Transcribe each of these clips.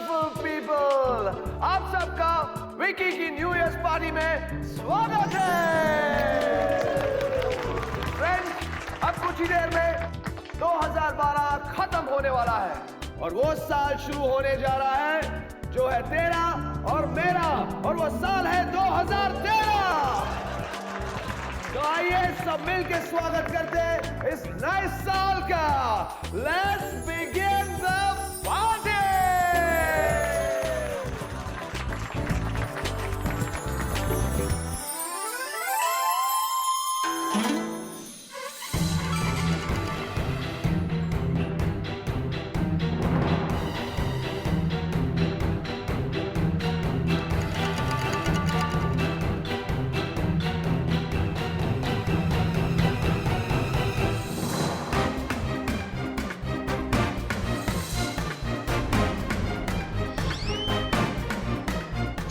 Beautiful people, आप सबका विकी की न्यू ईयर पार्टी में स्वागत है। फ्रेंड्स, अब कुछ ही देर में 2012 खत्म होने वाला है और वो साल शुरू होने जा रहा है जो है तेरा और मेरा, और वो साल है 2013। तो आइए सब मिलकर स्वागत करते हैं इस नए साल का। Let's begin the party.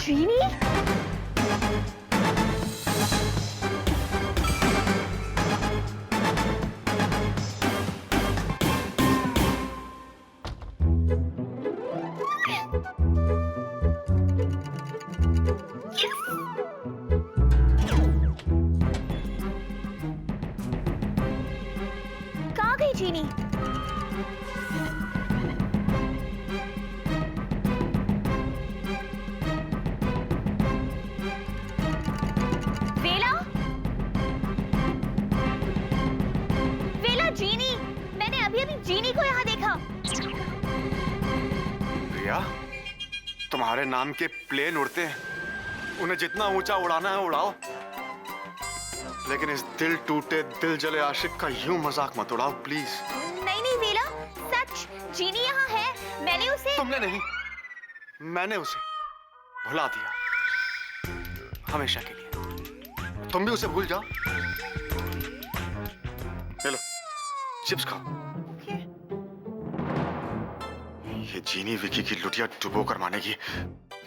Jeeni? कहाँ गई जीनी? जीनी को यहाँ देखा। रिया, तुम्हारे नाम के प्लेन उड़ते हैं, उन्हें जितना ऊंचा उड़ाना है उड़ाओ, लेकिन इस दिल टूटे दिल जले आशिक का यूं मजाक मत उड़ाओ प्लीज। नहीं नहीं वेला, सच जीनी यहाँ है। मैंने उसे तुमने नहीं, मैंने उसे भुला दिया हमेशा के लिए। तुम भी उसे भूल जाओ। चलो चिप्स खाओ। ये जीनी विकी की लुटिया डुबो कर मानेगी।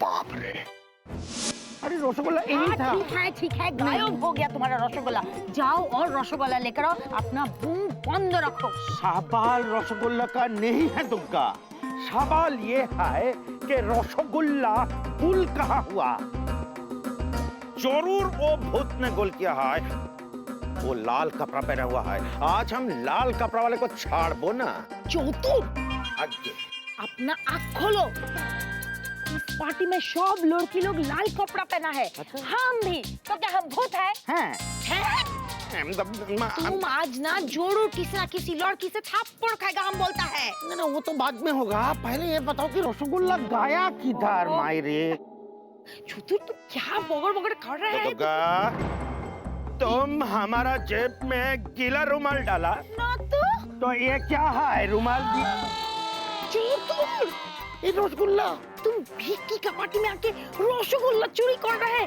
बाप रे। अरे रसगुल्ला यही था। ठीक है, गायब हो गया तुम्हारा रसगुल्ला। जाओ और रसगुल्ला लेकर आओ, अपना मुंह बंद रखो। सवाल रसगुल्ला का नहीं है दुग्गा, सवाल ये है कि रसगुल्ला गुल कहाँ हुआ। जरूर वो भूत ने गुल किया है, वो लाल कपड़ा पहना हुआ है। आज हम लाल कपड़ा वाले को छाड़बो ना। चोतू, आगे अपना आँख खोलो। इस पार्टी में सब लड़की लोग लाल कपड़ा पहना है। अच्छा? हम भी, तो क्या हम भूत है? तुम आज ना जरूर किसी ना किसी लड़की से थप्पड़ खाएगा, हम बोलता है। ना वो तो बाद में होगा, पहले ये बताओ कि रसगुल्ला गाया किधर मायरे। चुतुर, तू क्या बगड़ बगड़ कर रहा है? तुम हमारा जेब में गीला रुमाल डाला ना तो ये क्या है? रुमाल दी चुतुर, ये रसगुल्ला। तुम भिक्की का पार्टी में आके रसगुल्ला चोरी कर रहे हैं।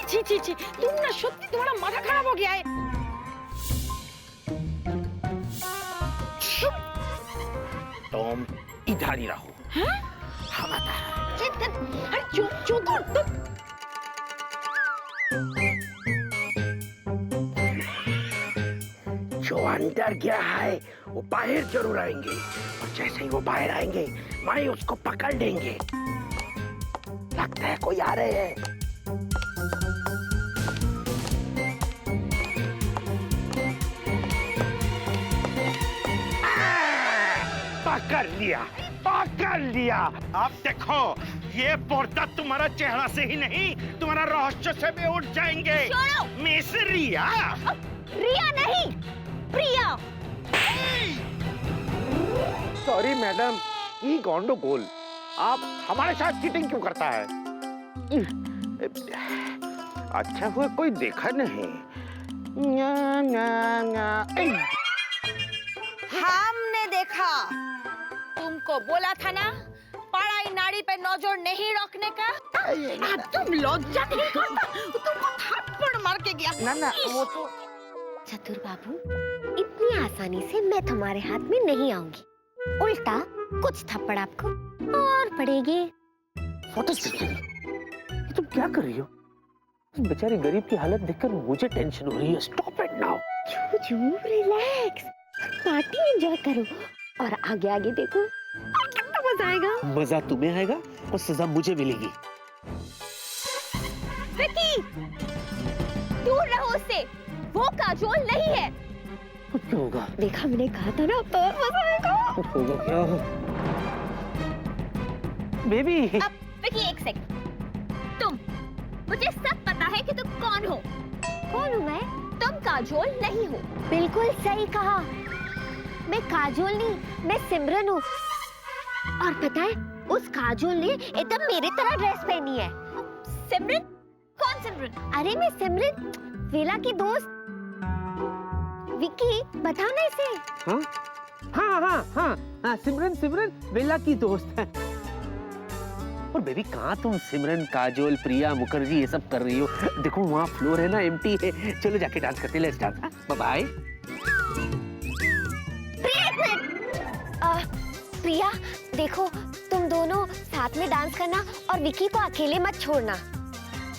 छी छी छी, तुम ना सच्ची तुम्हारा माथा खराब हो गया है। तुम इधर ही रहो। हाँ? हम आता है। अरे चुतुर, तुम जो अंदर गया है वो बाहर जरूर आएंगे, और जैसे ही वो बाहर आएंगे मैं उसको पकड़ लेंगे। लगता है कोई आ रहे हैं। पकड़ लिया, पकड़ लिया। अब देखो, ये पर्दा तुम्हारा चेहरा से ही नहीं, तुम्हारा रहस्य से भी उठ जाएंगे। मिस रिया। रिया नहीं, प्रिया। सॉरी मैडम, ये गंडगोल। आप हमारे साथ चीटिंग क्यों करता है? अच्छा हुआ कोई देखा नहीं। हमने देखा। तुमको बोला था ना, पढ़ाई नाड़ी पे नजर नहीं रखने का। तुम लज्जा नहीं करता, तुमको थप्पड़ मार के गया। ना ना, वो तो चतुर बाबू, इतनी आसानी से मैं तुम्हारे हाथ में नहीं आऊंगी। उल्टा कुछ थप्पड़ आपको और पड़ेगी। तुम क्या कर रही हो? बेचारी गरीब की हालत देखकर मुझे टेंशन हो रही है। Stop it now. Relax, party enjoy करो और आगे आगे देखो, कितना मजा आएगा। मजा तुम्हें आएगा वो सजा मुझे मिलेगी। विकी, दूर रहो उससे। वो काजोल नहीं है। क्या होगा? देखा, मैंने कहा था ना, बहुत मजा आएगा। होगा क्या? बेबी। अब विकी, एक सेकंड। मुझे सब पता है कि तुम कौन हो। कौन हूँ मैं? तुम काजोल नहीं हो। बिल्कुल सही कहा। मैं काजोल नहीं, मैं सिमरन हूँ। और पता है, उस काजोल ने एकदम मेरी तरह ड्रेस पहनी है। सिमरन? कौन सिमरन? अरे मैं सिमरन, वेला की दोस्त। विकी, बताओ ना इसे। हाँ हाँ हाँ हाँ हाँ, सिमरन बेला की दोस्त है। और बेबी, कहाँ तुम सिमरन, काजोल, प्रिया, मुखर्जी ये सब कर रही हो? देखो वहाँ फ्लोर है ना, एम्प्टी है। चलो जाके डांस करते हैं। Let's dance. Bye bye. Priya, देखो, तुम दोनों साथ में डांस करना और विकी को अकेले मत छोड़ना।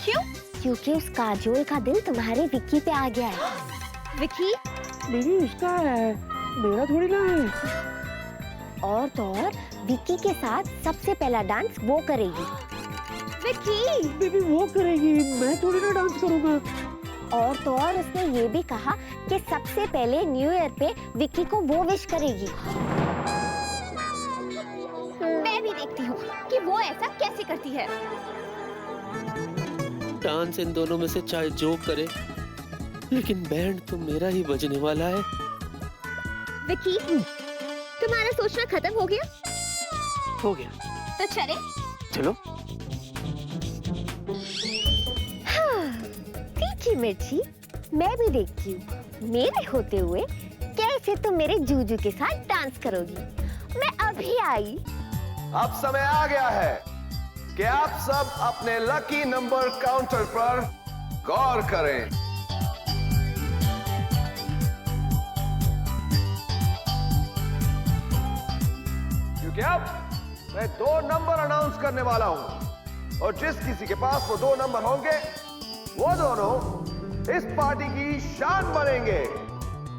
क्यों? क्योंकि उस काजोल का दिल तुम्हारे विकी पे आ गया है। विकी? बेबी, उसका है, मेरा थोड़ी ना है। और तो और, विकी के साथ सबसे पहला डांस वो करेगी। विकी? बेबी वो करेगी, मैं थोड़ी ना डांस करूँगा। और तो और, उसने ये भी कहा कि सबसे पहले न्यू ईयर पे विकी को वो विश करेगी। मैं भी देखती हूँ कि वो ऐसा कैसे करती है। डांस इन दोनों में से चाहे जो करे, लेकिन बैंड तो मेरा ही बजने वाला है। विकी, तुम्हारा सोचना खत्म हो गया? हो गया। तो चले? चलो। हाँ, तीखी मिर्ची, मैं भी देखती हूँ मेरे होते हुए कैसे तुम मेरे जूजू के साथ डांस करोगी। मैं अभी आई। अब समय आ गया है कि आप सब अपने लकी नंबर काउंटर पर गौर करें। क्योंकि अब मैं 2 नंबर अनाउंस करने वाला हूं, और जिस किसी के पास वो 2 नंबर होंगे, वो दोनों इस पार्टी की शान बनेंगे,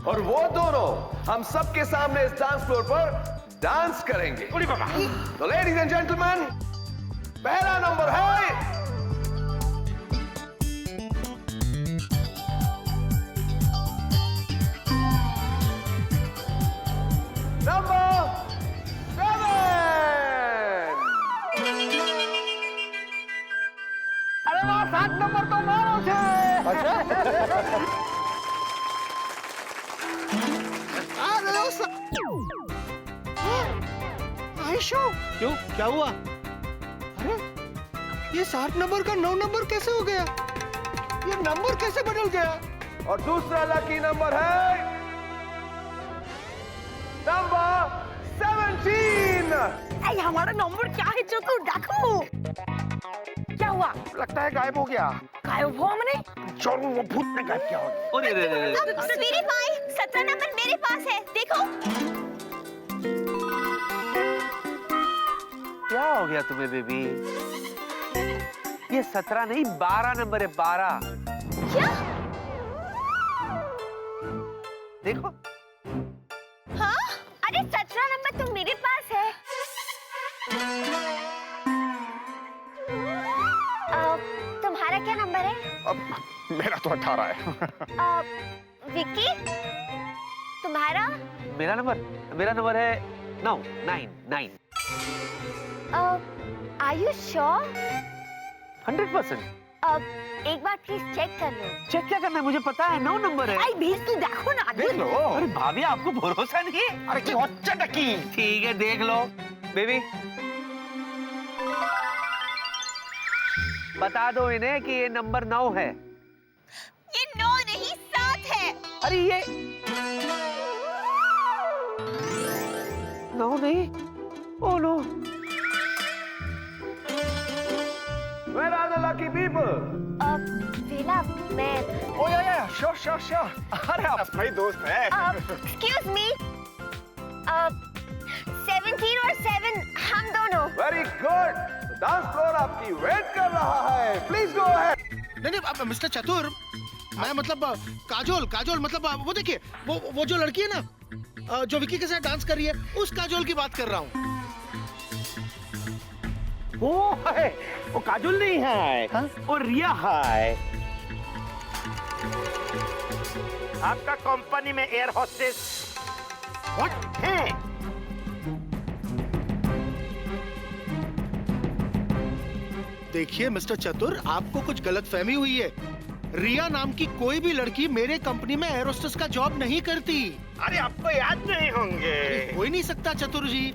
और वो दोनों हम सबके सामने इस डांस फ्लोर पर डांस करेंगे। तो लेडीज एंड जेंटलमैन, पहला नंबर है नंबर 7। अरे वाह, 7 नंबर तो मारो छे। क्यों, क्या हुआ? अरे ये 7 नंबर का 9 नंबर कैसे हो गया? ये नंबर कैसे बदल गया? और दूसरा लकी नंबर है नंबर 17। अरे हमारा नंबर क्या है जो तू डाकू? क्या हुआ? लगता है गायब हो गया। गायब हुआ हमने? चलो, वो भूत ने गायब किया होगा। अरे रे रे रे। मेरे भाई, 17 नंबर मेरे पास है, देखो। क्या हो गया तुम्हें बेबी? ये 17 नहीं, 12 नंबर है, 12। क्या? देखो। हाँ? अरे 17 नंबर तो मेरे पास है। तुम्हारा क्या नंबर है? अब मेरा तो 18 है। विकी, तुम्हारा? मेरा नंबर है 9। Are you sure? 100%। एक बार प्लीज चेक कर लो। चेक क्या करना है, मुझे पता है, 9 नंबर है। आई भेज, तू देखो ना। देख लो। अरे भाभी, आपको भरोसा नहीं है? अरे क्या चटकी। ठीक है, देख लो बेबी। बता दो इन्हें कि ये नंबर 9 है। ये 9 नहीं, 7 है। अरे ये 9 नहीं। Oh no. Where are the lucky people? वेला, मैं ओ या, श्योर। अरे अपना ही दोस्त है। एक्सक्यूज मी, 17 और 7 हम दोनों। Very good. डांस फ्लोर आपकी वेट कर रहा है। Please go ahead. नहीं, मिस्टर चतुर, मैं मतलब काजोल मतलब वो देखिए, वो जो लड़की है ना, जो विकी के साथ डांस कर रही है, उस काजोल की बात कर रहा हूँ। वो है, वो काजोल नहीं है, वो रिया है। आपका कंपनी में एयर होस्टेस व्हाट है? देखिए मिस्टर चतुर, आपको कुछ गलतफहमी हुई है। रिया नाम की कोई भी लड़की मेरे कंपनी में एयर होस्टेस का जॉब नहीं करती। अरे आपको याद नहीं होंगे। हो ही नहीं सकता चतुर जी।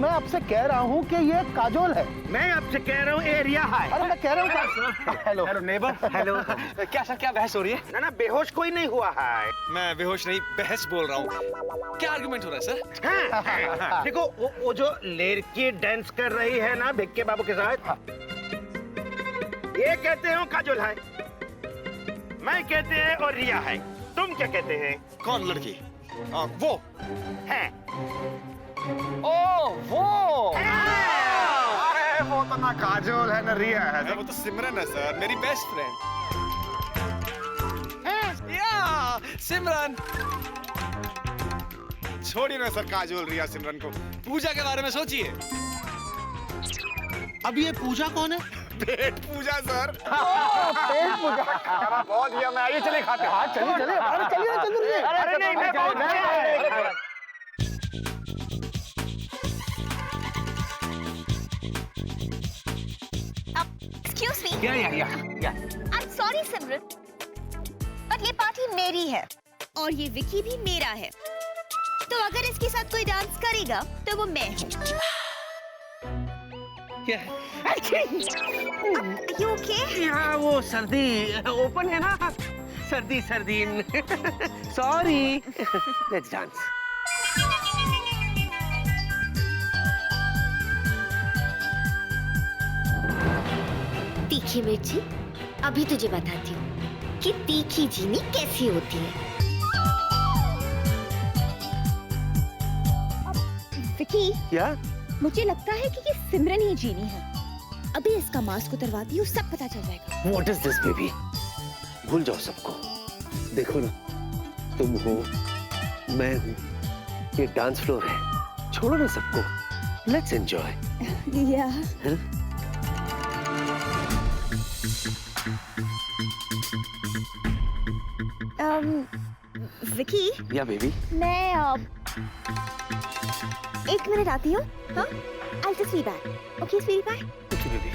मैं आपसे कह रहा हूँ कि ये काजोल है। मैं आपसे कह रहा हूँ ये रिया है। अरे मैं कह रहा हूँ हेलो हेलो नेबर, हेलो। क्या सर, क्या बहस हो रही है? ना बेहोश कोई नहीं हुआ है। मैं बेहोश नहीं, बहस बोल रहा हूँ। क्या आर्गुमेंट हो रहा है सर? हाँ। देखो वो जो लड़की डांस कर रही है ना भिक्के बाबू के साथ, ये कहते हो काजोल है, मैं कहते हैं और रिया है। तुम क्या कहते हैं? कौन लड़की? वो है। ओ वो अरे वो तो ना काजोल है ना रिया है, वो तो सिमरन है सर, मेरी बेस्ट फ्रेंड। या सिमरन। छोड़िए ना सर काजोल रिया सिमरन को, पूजा के बारे में सोचिए। अब ये पूजा कौन है? पेट पूजा सर। पेट पूजा। खाना बहुत दिया, मैं आइए चले खाते हैं। हाँ चलिए चलिए, अरे चलिए ना चतुर जी। अरे नहीं, मैं बहुत एक्सक्यूज मी। या I am sorry Simran, but ये पार्टी मेरी है और ये विकी भी मेरा है। तो अगर इसके साथ कोई डांस करेगा तो वो मैं हूँ। क्या? You okay? यहाँ वो सर्दी ओपन है ना, सर्दी सॉरी। Let's dance. तीखी मिर्ची, अभी तुझे बताती हूँ कि तीखी चीनी कैसी होती है। विकी, क्या? मुझे लगता है कि ये सिमरन ही जीनी है। अभी इसका मास्क उतरवाती हूँ, सब पता चल जाएगा। What is this baby? भूल जाओ सबको। देखो ना, तुम हो, मैं हूँ, ये डांस फ्लोर है। छोड़ो ना सबको। Let's enjoy. Yeah. विकी, या बेबी। मैं 1 मिनट आती हूँ। हाँ? I'll just be back. Okay, sweetie pie? Okay baby.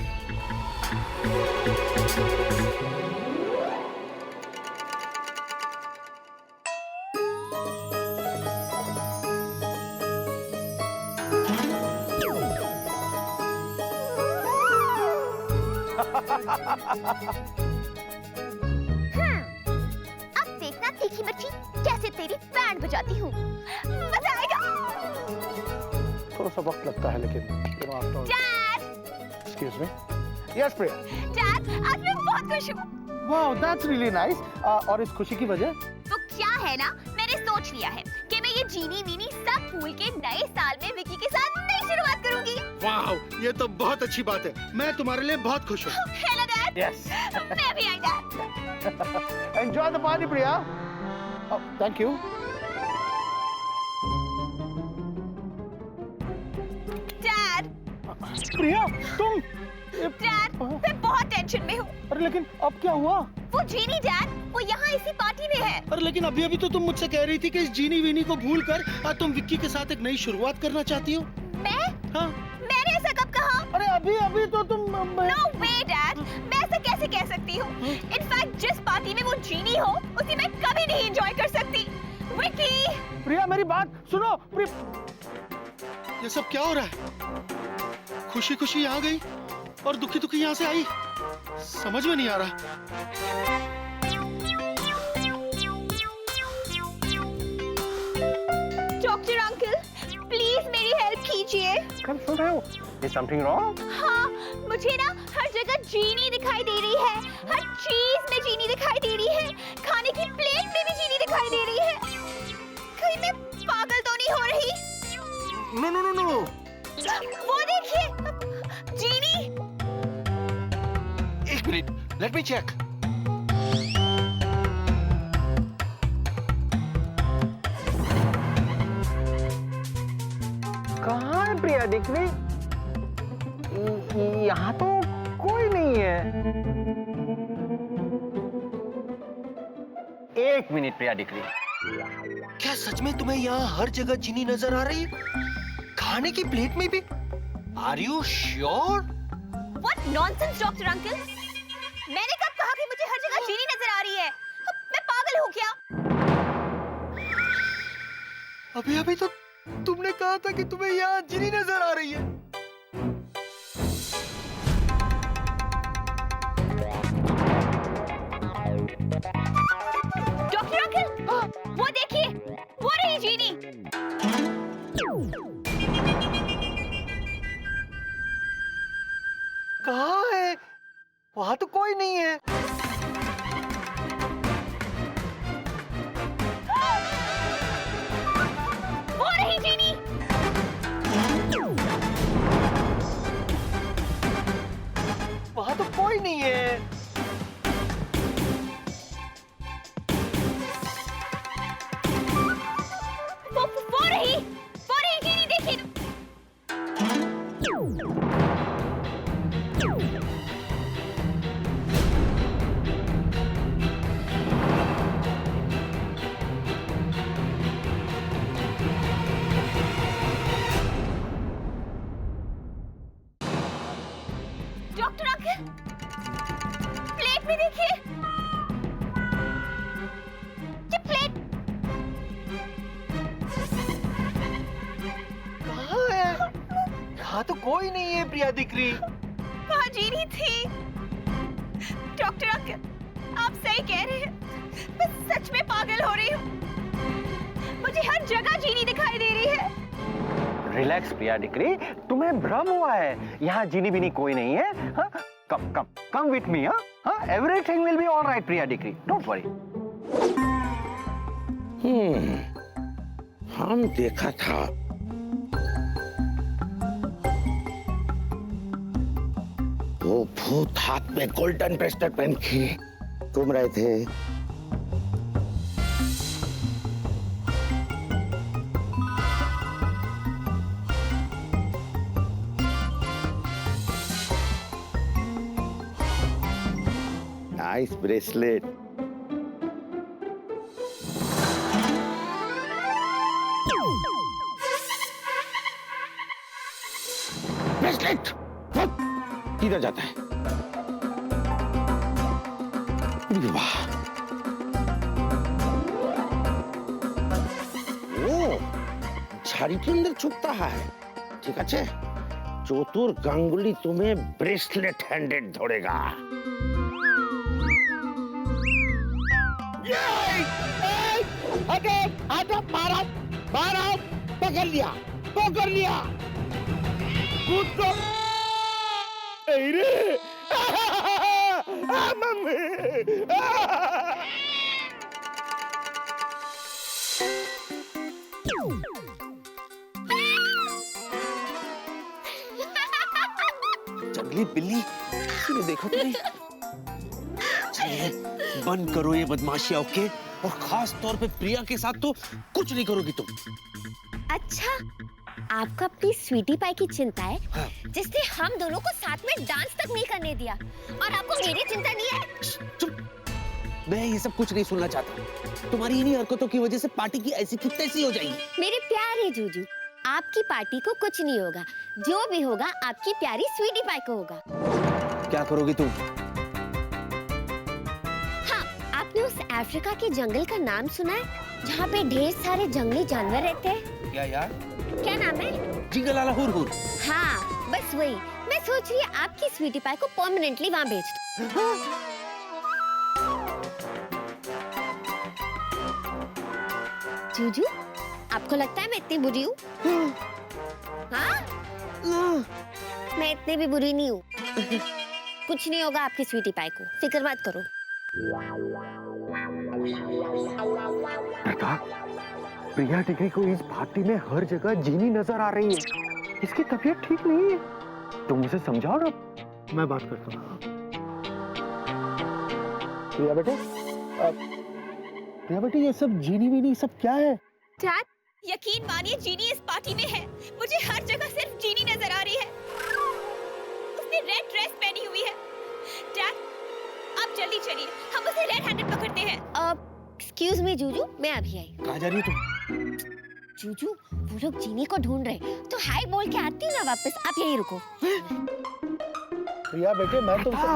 अब देखना तीखी मिर्ची कैसे तेरी बैंड बजाती हूँ। मजा आएगा। थोड़ा सा वक्त लगता है लेकिन डैड, एक्सक्यूज मी। यस प्रिया। डैड, आज मैं बहुत खुश हूँ। Wow, that's really nice. और इस खुशी की वजह? तो क्या है ना, मैंने सोच लिया है कि मैं ये जीनी वीनी सब भूल के नए साल में विकी के साथ नई शुरुआत करूंगी। वाओ, ये तो बहुत अच्छी बात है। मैं तुम्हारे लिए बहुत खुश हूँ। Hello dad. यस। मैं भी आई dad. Enjoy the party Priya. Thank you. Dad, Priya, तुम? डैड, मैं बहुत टेंशन में हूँ। अरे लेकिन अब क्या हुआ? वो जीनी डैड, वो यहाँ इसी पार्टी में है। अरे लेकिन अभी अभी तो तुम मुझसे कह रही थी कि इस जीनी वीनी को भूल कर तुम विक्की के साथ एक नई शुरुआत करना चाहती हो। मैं? हाँ? मैंने ऐसा कब कहा? अरे अभी अभी तो तुम No way, डैड, मैं ऐसा कैसे कह सकती हूँ? इनफैक्ट जिस पार्टी में वो जीनी हो, उसे मैं कभी नहीं एंजॉय कर सकती। विकी! प्रिया मेरी बात सुनो। ये सब क्या हो रहा है? खुशी खुशी यहाँ गई और दुखी दुखी यहाँ से आई, समझ में नहीं आ रहा। डॉक्टर अंकल, प्लीज मेरी हेल्प कीजिए। कल सुन रहे हो? Is something wrong? हाँ, मुझे ना हर जगह जीनी दिखाई दे रही है, हर चीज में जीनी दिखाई दे रही है, खाने की प्लेट में भी जीनी दिखाई दे रही है। कहीं मैं पागल तो नहीं हो रही? No no no no. वो देखिए, जीनी। एक मिनट, लेट मी चेक। कहाँ है प्रिया डिक्री? यहाँ तो कोई नहीं है। एक मिनट प्रिया डिक्री। क्या सच में तुम्हें यहाँ हर जगह चीनी नजर आ रही है? खाने की प्लेट में भी? Are you sure? What nonsense, doctor uncle? मैंने कब कहा कि मुझे हर जगह चीनी नजर आ रही है? मैं पागल हूँ क्या? अभी अभी तो तुमने कहा था कि तुम्हें यहाँ चीनी नजर आ रही है। डॉक्टर अंकल, वो देखिए, वो रही जीनी। कहाँ है? वहां तो कोई नहीं है। वो रही जीनी। वहां तो कोई नहीं है। वो रही जीनी, देखिए। डॉक्टर अंकल, प्लेट में देखिए। ये प्लेट कहाँ है? यहाँ तो कोई नहीं है प्रिया दिक्री। वहाँ जीनी थी। डॉक्टर अंकल, आप सही कह रहे हैं। मैं सच में पागल हो रही हूँ। मुझे हर जगह जीनी दिखाई दे रही है। रिलैक्स प्रिया डिक्री, तुम्हें भ्रम हुआ है। यहाँ जीनी बीनी कोई नहीं है। हाँ? Come with me. हाँ? Everything will be alright Priya डिक्री, डोंट वरी। हम देखा था वो भूत हाथ में गोल्डन ब्रेसलेट पहन के घूम रहे थे। Nice bracelet. ब्रेसलेट किधर जाता है? वाह, ओ झाड़ी के अंदर छुपता है। ठीक है, चतुर गांगुली तुम्हें ब्रेसलेट हैंडेड धोड़ेगा। मारा, पकड़ लिया। कूद को। अरे मम्मी। जंगली बिल्ली, किसी ने देखा तो नहीं? चलिए, बंद करो ये बदमाशियां, ओके? और खास तौर पे प्रिया के साथ तो कुछ नहीं करोगी तुम। अच्छा, आपको अपनी स्वीटी पाई की चिंता है, हाँ। जिसने हम दोनों को साथ में डांस तक नहीं करने दिया, और आपको मेरी चिंता नहीं है? चुप, मैं ये सब कुछ नहीं सुनना चाहता। तुम्हारी इन्हीं हरकतों की वजह से पार्टी की ऐसी की तैसी हो जाएगी। मेरे प्यारे जूजू, आपकी पार्टी को कुछ नहीं होगा। जो भी होगा आपकी प्यारी स्वीटी पाई को होगा। क्या करोगी तुम? हाँ, आपने उस अफ्रीका के जंगल का नाम सुना है, जहाँ पे ढेर सारे जंगली जानवर रहते हैं? क्या यार? क्या नाम है? जिंगलाला हुर हुर। हाँ, बस वही। मैं सोच रही आपकी स्वीटी पाई को परमानेंटली वहाँ भेज दूं। जूजू, आपको लगता है मैं इतनी बुरी हूँ? हाँ? मैं इतनी भी बुरी नहीं हूँ। कुछ नहीं होगा आपकी स्वीटी पाई को, फिक्र मत करो। प्रिया डिक्री को इस पार्टी में हर जगह जीनी नजर आ रही है। इसकी तबीयत ठीक नहीं है। तुम उसे समझाओ ना। मैं बात करता हूँ। प्रिया बेटे, ये सब जीनी वीनी सब क्या है? डैड, यकीन मानिए जीनी इस पार्टी में है। मुझे हर जगह सिर्फ जीनी नजर आ रही है। उसने रेड ड्रेस पहनी हुई है। डैड, आप जल्दी चलिए, हम उसे रेड हैंडेड पकड़ते हैं। एक्सक्यूज मी जूजू, मैं अभी आई। कहाँ जा रही हो तुम? जूजू, वो लोग जीनी को ढूंढ रहे, तो हाय बोल के आती हूँ ना वापस। आप यहीं रुको। प्रिया बेटे, मैं तुमसे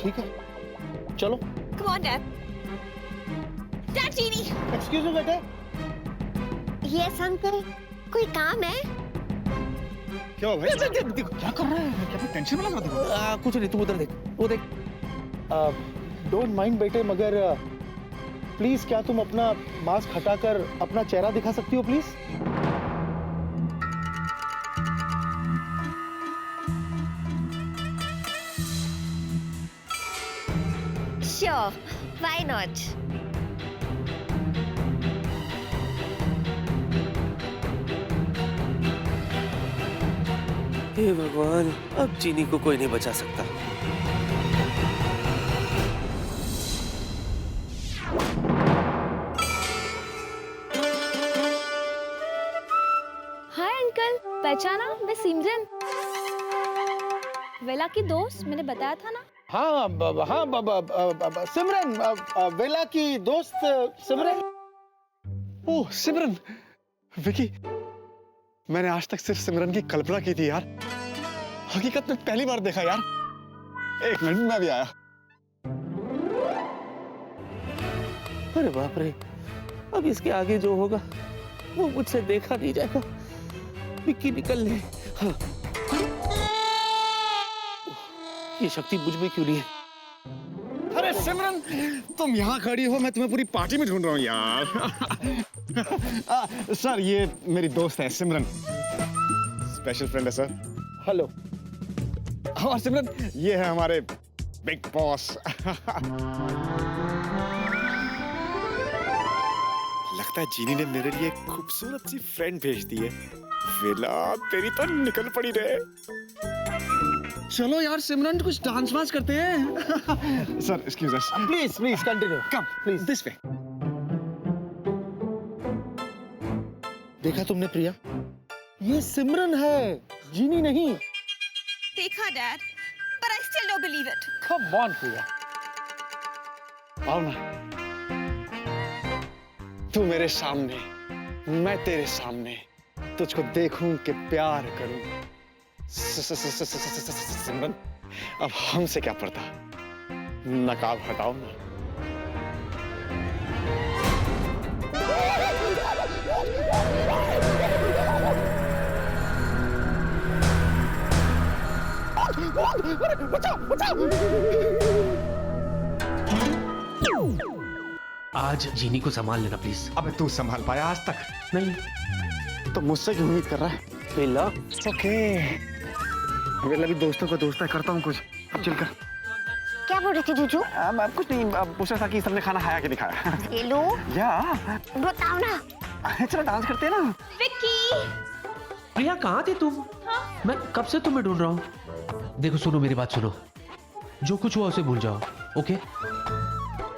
ठीक है, चलो। Come on dad. Dad, Jeeni. Excuse me बेटे। यस अंकल, कोई काम है? क्या भाई? देखो क्या कर रहा है, क्या टेंशन में लग रहा देखो। कुछ नहीं, तुम उधर देख, वो देख। डोंट माइंड बेटे, मगर प्लीज क्या तुम अपना मास्क हटाकर अपना चेहरा दिखा सकती हो प्लीज? Sure, why not? हे भगवान, अब जीनी को कोई नहीं बचा सकता। हाय अंकल, पहचाना? मैं सिमरन, वेला की दोस्त, मैंने बताया था ना। हाँ सिमरन, वेला की दोस्त सिमरन। ओह सिमरन, विकी, मैंने आज तक सिर्फ सिमरन की कल्पना की थी यार। हकीकत में पहली बार देखा यार। एक मिनट में भी आया। अरे बाप रे, अब इसके आगे जो होगा वो मुझसे देखा नहीं जाएगा। विक्की निकल ले। हाँ। ये शक्ति मुझ में क्यों नहीं है? अरे सिमरन, तुम यहाँ खड़ी हो, मैं तुम्हें पूरी पार्टी में ढूंढ रहा हूँ यार। सर, ये मेरी दोस्त है सिमरन, स्पेशल फ्रेंड है सर। हेलो। और सिमरन, ये है हमारे बिग बॉस। लगता है जीनी ने मेरे लिए एक खूबसूरत सी फ्रेंड भेज दी है। वेला, तेरी तो निकल पड़ी रे। चलो यार सिमरन, कुछ डांस वांस करते हैं। Sir, excuse us. Please please continue. Come please this way. देखा तुमने प्रिया, ये सिमरन है, जीनी नहीं। देखा dad, but I still don't believe it. Come on Priya. आओ ना, तू मेरे सामने, मैं तेरे सामने, तुझको देखूं कि प्यार करूं। सिमरन, अब हमसे क्या पड़ता, नकाब हटाओ ना। आज जीनी को संभाल लेना प्लीज। अबे तू संभाल पाया आज तक? नहीं तो मुझसे क्यों उम्मीद कर रहा है? बेला, ओके, वेला भी दोस्तों का दोस्त है, करता हूँ कुछ। अब चल कर। क्या बोल रहे थे जूजू? अब कुछ नहीं, अब पूछ रहा था कि सबने खाना खाया कि नहीं खाया। ये लो, या बताओ ना। चलो डांस करते हैं ना। विक्की, प्रिया, कहाँ थी तुम? हाँ? मैं कब से तुम्हें ढूंढ रहा हूँ। देखो सुनो, मेरी बात सुनो, जो कुछ हुआ उसे भूल जाओ, ओके?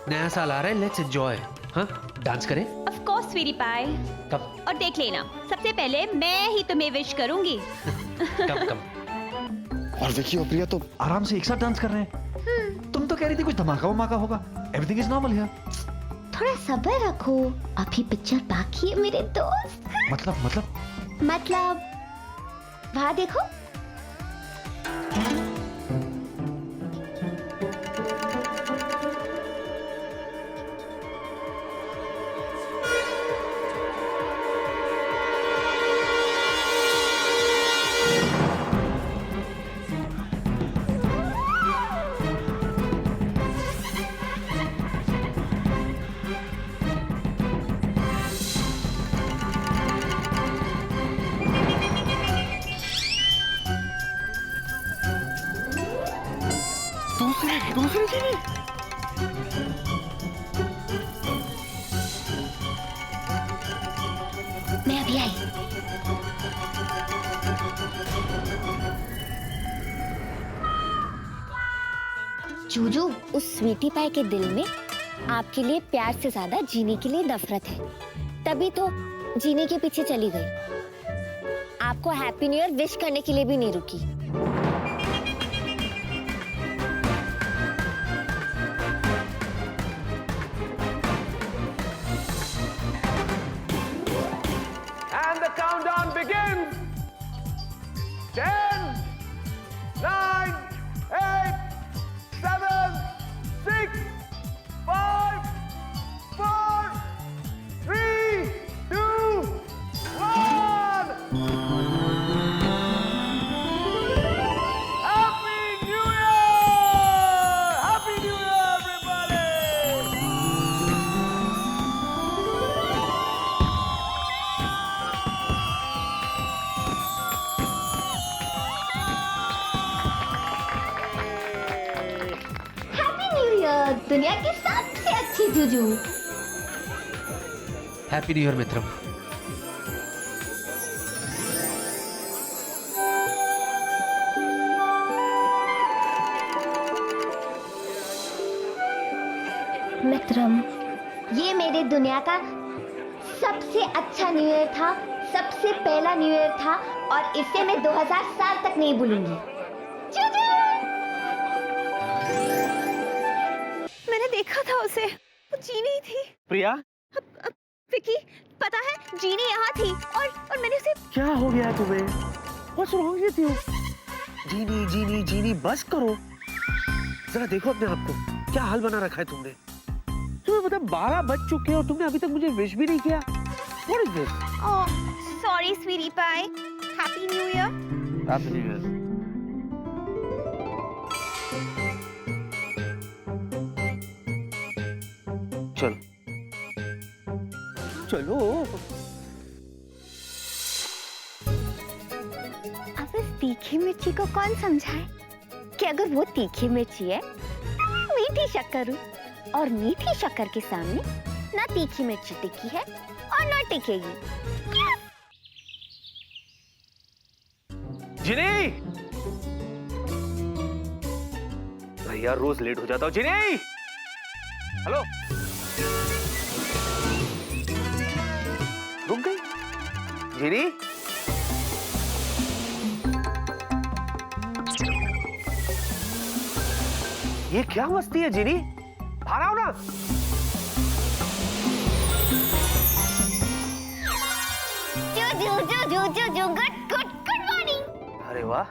नया साल आ रहा है, लेट्स एंजॉय। हाँ, डांस करें? Of course, sweetie pie. कब? और देख लेना, सबसे पहले मैं ही तुम्हें विश करूंगी। कब? और विकी और प्रिया तो आराम से एक साथ डांस कर रहे हैं। तुम तो कह रही थी कुछ धमाका वमाका होगा। Everything is normal here. थोड़ा सब्र रखो, अभी पिक्चर बाकी है मेरे दोस्त। मतलब वहाँ देखो। दूसरी जीनी। मैं अभी आई। जूजू, उस स्वीटी पाई के दिल में आपके लिए प्यार से ज्यादा जीने के लिए नफरत है। तभी तो जीने के पीछे चली गई। आपको हैप्पी न्यू ईयर विश करने के लिए भी नहीं रुकी। And the countdown begins. 10, 9, 8, 7, 6, 5, 4, 3, 2, 1. Happy New Year! Happy New Year, everybody! Happy new year दुनिया की सबसे अच्छी Juju. Happy new year Mitram. Mitram, ये मेरे दुनिया का सबसे अच्छा न्यू ईयर था, सबसे पहला न्यू ईयर था और इसे मैं 2000 साल तक नहीं भूलूंगी। जूजू! मैंने देखा था उसे, वो जीनी थी। प्रिया, विकी, पता है जीनी यहाँ थी और मैंने उसे। क्या हो गया तुम्हें? What's wrong with you? जीनी जीनी जीनी बस करो। जरा देखो अपने आप को, क्या हाल बना रखा है तुमने। तुम्हें पता 12 बज चुके हैं और तुमने अभी तक मुझे विश भी नहीं किया। What is this? Oh, sorry sweetie pie. Happy new year. Happy new year. चलो चलो। अब इस तीखी मिर्ची को कौन समझाए कि अगर वो तीखी मिर्ची है तो मीठी शक्कर हूँ, और मीठी शक्कर के सामने ना तीखी मिर्ची टिकी है और ना टिकेगी। जिनी! भैया रोज लेट हो जाता हूँ। जिनी! हेलो? रुक गई? जिनी? ये क्या मस्ती है जिनी? बाहर आओ ना। Good morning. अरे वाह,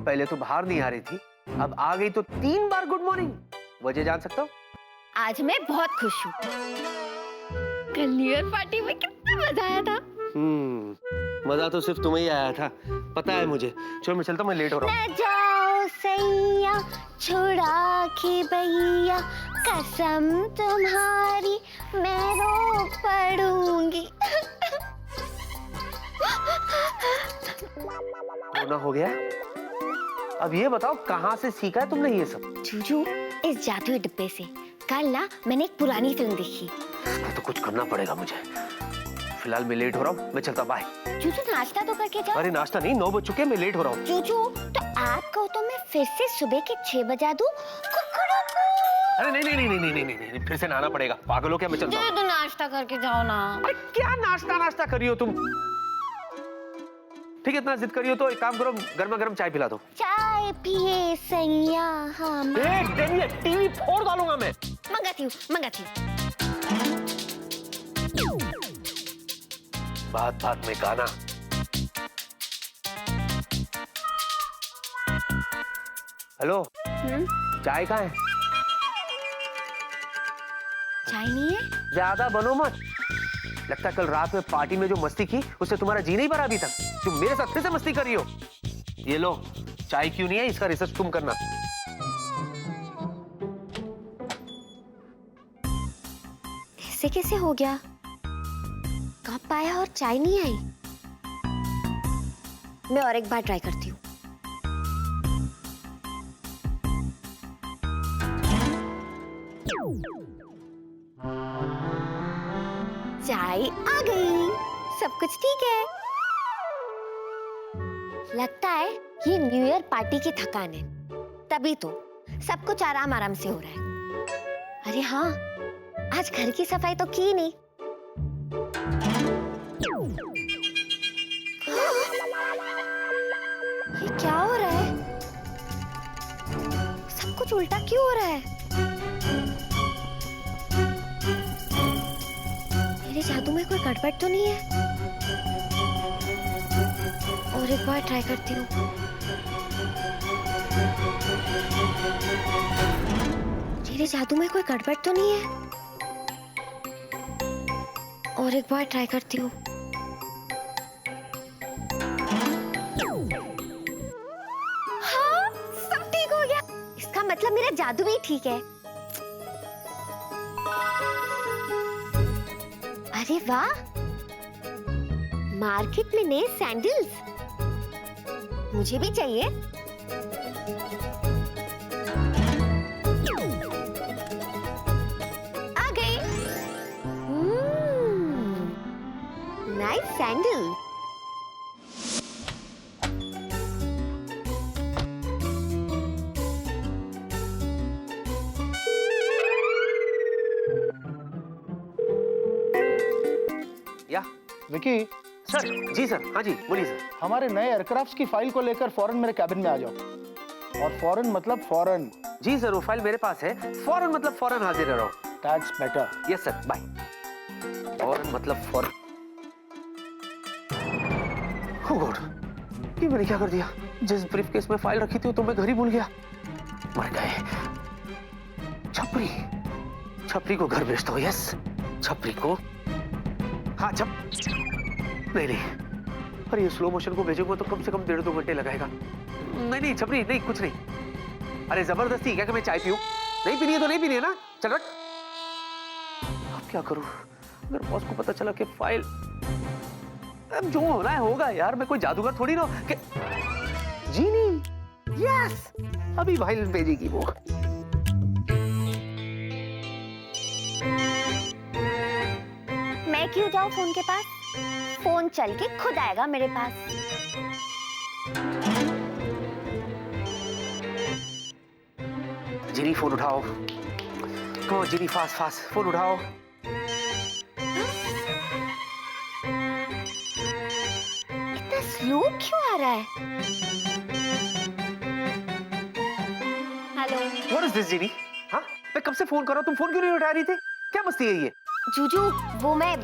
पहले तो बाहर नहीं आ रही थी, अब आ गई तो 3 बार गुड मॉर्निंग। वजह जान सकता हूँ? आज मैं बहुत खुश हूँ। कल न्यू ईयर पार्टी में कितना मजा आया था। मजा तो सिर्फ तुम्हें ही आया था, पता है मुझे। चलो मैं चलता हूँ, मैं लेट हो रहा हूँ। न जाओ सैया छुड़ा के भैया, कसम तुम्हारी मैं रो पड़ूंगी। रोना हो गया? अब ये बताओ कहाँ से सीखा है तुमने ये सब? जूजू, इस जादुई डिब्बे से। कल ना मैंने एक पुरानी फिल्म देखी। तो कुछ करना पड़ेगा मुझे। फिलहाल मैं लेट हो रहा हूँ, मैं चलता। बाय। जूजू, नाश्ता तो करके जाओ। अरे नाश्ता नहीं, 9 बज चुके हैं, मैं लेट हो रहा हूँ। जूजू, तो आप कहो तो मैं फिर से सुबह के 6 बजा दूं। अरे नहीं नहीं नहीं नहीं नहीं नहीं नहीं, फिर से नहाना पड़ेगा। पागल हो क्या? मैं चलता हूँ। जूजू, नाश्ता करके जाओ ना। अरे क्या नाश्ता करी हो तुम? ठीक है, इतना जिद करी हो तो एक काम करो, गर्मा गर्म चाय पिला दो। चाय पिए सैया हम। टीवी फोड़ डालूंगा मैं। मंगाती हूँ। बात बात में गाना। हेलो, चाय कहाँ है? चाय नहीं है? ज्यादा बनो मत। लगता है कल रात में पार्टी में जो मस्ती की उससे तुम्हारा जी नहीं भरा अभी तक। तुम मेरे साथ फिर से मस्ती कर रही हो। ये लो, चाय क्यों नहीं है इसका रिसर्च तुम करना। ऐसे कैसे हो गया? कब आया और चाय नहीं आई? मैं और एक बार ट्राई करती हूँ। चाय आ गई, सब कुछ ठीक है। लगता है ये न्यू ईयर पार्टी की थकान है, तभी तो सब कुछ आराम आराम से हो रहा है। अरे हाँ, आज घर की सफाई तो की नहीं। ये क्या हो रहा है? सब कुछ उल्टा क्यों हो रहा है? मेरे जादू में कोई गड़बड़ तो नहीं है? और एक बार ट्राई करती हूँ। मेरे जादू में कोई गड़बड़ तो नहीं है? और एक बार ट्राई करती हूँ। हाँ, सब ठीक हो गया। इसका मतलब मेरा जादू भी ठीक है। अरे वाह, मार्केट में नए सैंडल्स, मुझे भी चाहिए। आ गए। Nice sandal. या विकी, सर, जी सर, हाँ जी, बोलिए सर। हमारे नए एयरक्राफ्ट्स की फाइल को लेकर फौरन मेरे कैबिन में आ जाओ। और फौरन मतलब फौरन। जी सर, वो फाइल मेरे पास है। फौरन मतलब फौरन हाजिर रहो। That's better. Yes sir, bye. फौरन मतलब फौरन। ओह गॉड, ये मैंने क्या कर दिया? जिस ब्रीफकेस में फाइल रखी थी तो मैं घर ही भूल गया। मर गए। छपरी, छपरी को घर भेजता हूँ। यस, छपरी को। हाँ नहीं नहीं, पर ये स्लो मोशन को भेजूंगा तो कम से कम 1.5-2 घंटे लगाएगा। नहीं छपरी, नहीं कुछ नहीं। अरे जबरदस्ती क्या कि मैं चाय पीऊं? नहीं पीनी है तो नहीं पीनी है ना। चल हट। अब क्या करूं? अगर बॉस को पता चला कि फाइल, अब जो होना है होगा यार। मैं कोई जादूगर थोड़ी ना कि जीनी। यस, अभी फाइल भेजेगी वो। मैं क्यों जाऊं फोन के पास? फोन चल के खुद आएगा मेरे पास। जीनी फोन उठाओ। कहो जीनी, फास्ट फास्ट फोन उठाओ। इतना स्लो क्यों आ रहा है? हेलो। व्हाट इज दिस जीनी? हाँ, मैं कब से फोन कर रहा हूँ, तुम फोन क्यों नहीं उठा रही थी? क्या मस्ती है ये? जूजू, वो मैं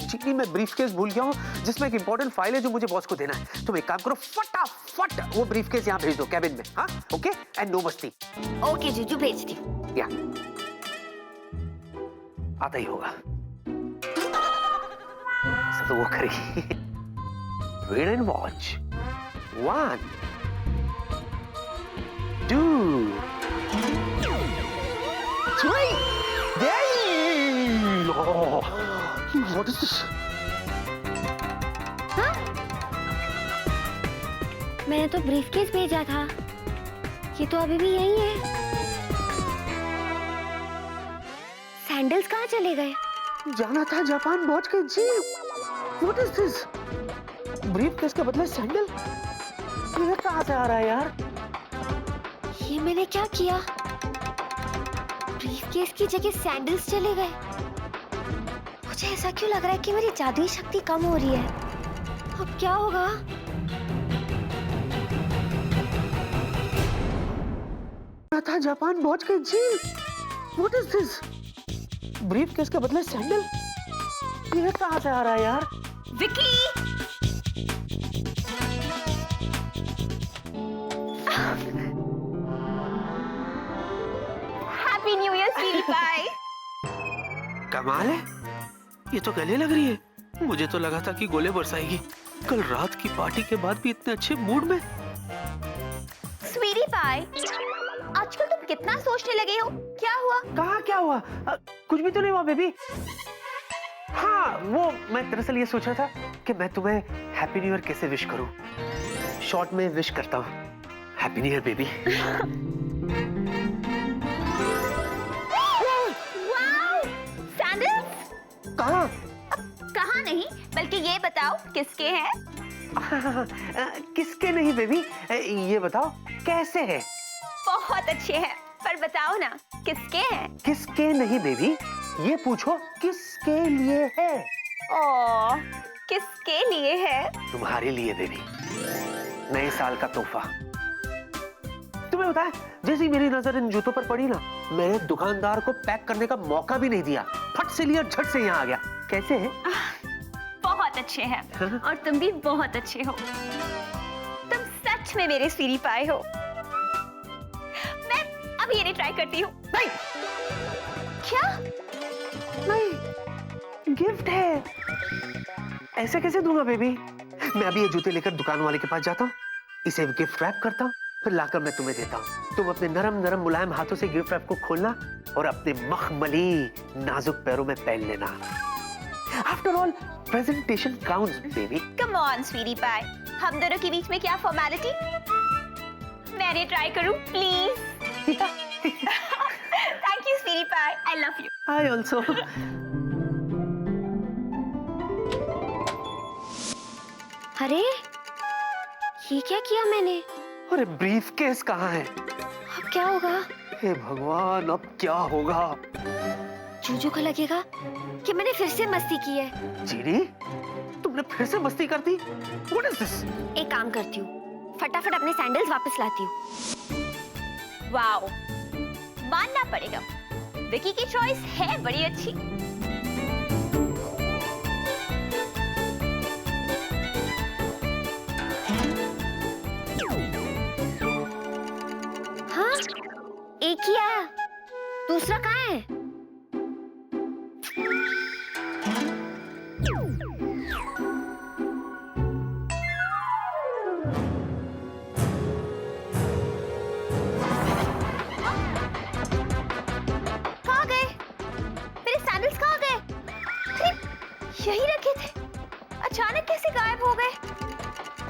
चिकनी, मैं ब्रीफकेस भूल गया हूँ जिसमें एक इंपॉर्टेंट फाइल है जो मुझे बॉस को देना है। तुम एक काम करो, फटाफट वो ब्रीफकेस यहाँ भेज दो कैबिन में। हाँ, ओके, एंड नो मस्ती। ओके जूजू, भेजती हूँ। या आता ही होगा, सब तो वो करेगी। Wait and watch. 1 2 3 Oh, what is this? हाँ? मैंने तो ब्रीफकेस भेजा था। ये तो अभी भी यही है। सैंडल्स कहाँ चले गए? जाना था जापान पहुंच गए जी। What is this? ब्रीफकेस का बदला सैंडल? ये कहाँ से आ रहा है यार? ये मैंने क्या किया? ब्रीफकेस की जगह सैंडल्स चले गए। मुझे ऐसा क्यों लग रहा है कि मेरी जादुई शक्ति कम हो रही है? अब क्या होगा? था जापान पहुंच गए जी। What is this? ब्रीफकेस के बदले सैंडल? ये कहाँ से आ रहा है यार? Vicky! Happy new year sweetie pie. कमाल है, ये तो गले लग रही है। मुझे तो लगा था कि गोले बरसाएगी। कल रात की पार्टी के बाद भी इतने अच्छे मूड में। स्वीटी पाई, आजकल तुम कितना सोचने लगे हो? क्या हुआ? कहाँ क्या हुआ? कुछ भी तो नहीं हुआ बेबी। हाँ, वो मैं दरअसल ये सोच रहा था कि मैं तुम्हें हैप्पी न्यू ईयर कैसे विश करूं। शॉर्ट में विश करता हूँ, हैप्पी न्यू ईयर बेबी। कहाँ? कहाँ नहीं, बल्कि ये बताओ किसके हैं? किसके नहीं बेबी, ये बताओ कैसे हैं? बहुत अच्छे हैं, पर बताओ ना किसके हैं? किसके नहीं बेबी, ये पूछो किसके लिए है? ओह, किसके लिए है? तुम्हारे लिए बेबी। नए साल का तोहफा। तुम्हें पता है, जैसे ही मेरी नजर इन जूतों पर पड़ी ना, मैंने दुकानदार को पैक करने का मौका भी नहीं दिया, फट से लिया, झट से यहाँ आ गया। कैसे है? बहुत अच्छे हैं और तुम भी बहुत अच्छे हो। तुम सच में मेरे स्वीटी पाए हो। मैं अब ये ट्राई करती हूँ। नहीं, क्या? नहीं, गिफ्ट है। ऐसे कैसे दूंगा बेबी? मैं अभी ये जूते लेकर दुकान वाले के पास जाता हूँ, इसे गिफ्ट रैप करता हूँ, फिर लाकर मैं तुम्हें देता हूँ। तुम अपने नरम नरम मुलायम हाथों से गिफ्ट रैप को खोलना और अपने मखमली नाजुक पैरों में पहन लेना। After all presentation counts baby. Come on sweetie pie, हम दोनों के बीच में क्या फॉर्मेलिटी? मैं ये ट्राई करूं please? Thank you sweetie pie, I love you. I also. अरे ये क्या किया मैंने? अरे ब्रीफकेस कहाँ है? अब क्या होगा? हे भगवान, अब क्या होगा? जूजू को लगेगा कि मैंने फिर से मस्ती की है। जीनी, तुमने फिर से मस्ती कर दी? What is this? एक काम करती हूँ, फटाफट अपने सैंडल्स वापस लाती हूँ। वाओ, मानना पड़ेगा, विकी की चॉइस है बड़ी अच्छी। हाँ, एक ही आया, दूसरा कहाँ है? कहाँ गए? मेरे सैंडल्स कहाँ गए? अरे, यही रखे थे, अचानक कैसे गायब हो गए?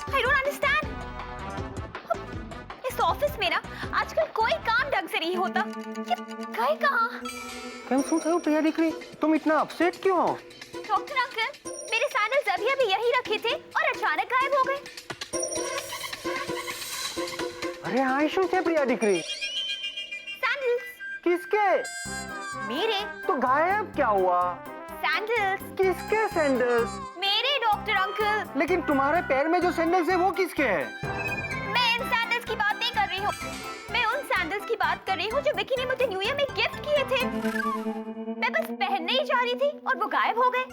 I don't understand. इस ऑफिस में ना आजकल कोई काम ढंग से नहीं होता। ये गए कहाँ? क्यों हो प्रिया डिक्री? तुम इतना अपसेट क्यों हो? डॉक्टर अंकल, मेरे सैंडल्स अभी अभी यही रखे थे और अचानक गायब हो गए। अरे आयशु थे प्रिया डिक्री। सैंडल्स किसके? मेरे। तो गायब क्या हुआ? सैंडल्स किसके सैंडल्स? मेरे डॉक्टर अंकल। लेकिन तुम्हारे पैर में जो सैंडल्स है वो किसके हैं? मैं इन सैंडल्स की बात नहीं कर रही हूँ, मैं उन सैंडल्स की बात कर रही हूँ जो विकी ने मुझे न्यू ईयर में गिफ्ट किए थे। मैं बस पहनने ही जा रही थी और वो गायब हो गए।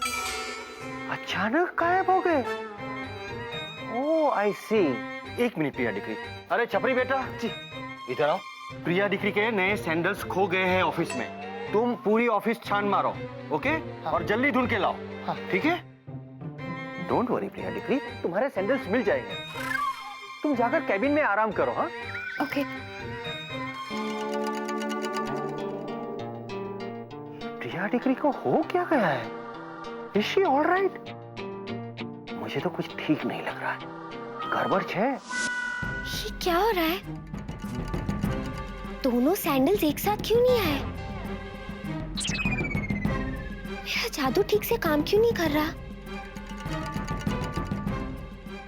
अचानक गायब हो गए? ओह आई सी। एक मिनट प्रिया डिक्री। अरे छपरी बेटा जी, इधर आओ। प्रिया डिक्री के नए सैंडल्स खो गए हैं ऑफिस में। तुम पूरी ऑफिस छान मारो, ओके? और जल्दी ढूंढ के लाओ, ठीक है? डोंट वरी प्रिया डिक्री, तुम्हारे सैंडल्स मिल जाएंगे। तुम जाकर कैबिन में आराम करो। हाँ, ओके। प्रिया डिक्री को हो क्या गया है? Is she all right? मुझे तो कुछ ठीक नहीं लग रहा है, गड़बड़ है। ये क्या हो रहा है? दोनों सैंडल्स एक साथ क्यों नहीं आए? मेरा जादू ठीक से काम क्यों नहीं कर रहा?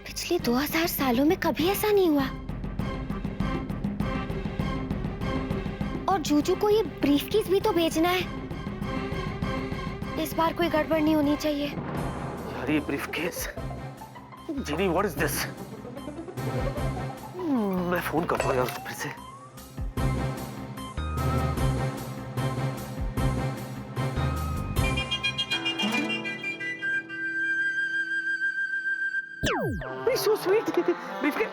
पिछले 2000 सालों में कभी ऐसा नहीं हुआ। और जूजू को ये ब्रीफकेस भी तो भेजना है। इस बार कोई गड़बड़ नहीं होनी चाहिए। यार ये briefcase, Genie what is this? मैं फोन करता हूँ यार फिर से। So sweet. ब्रीफकेस।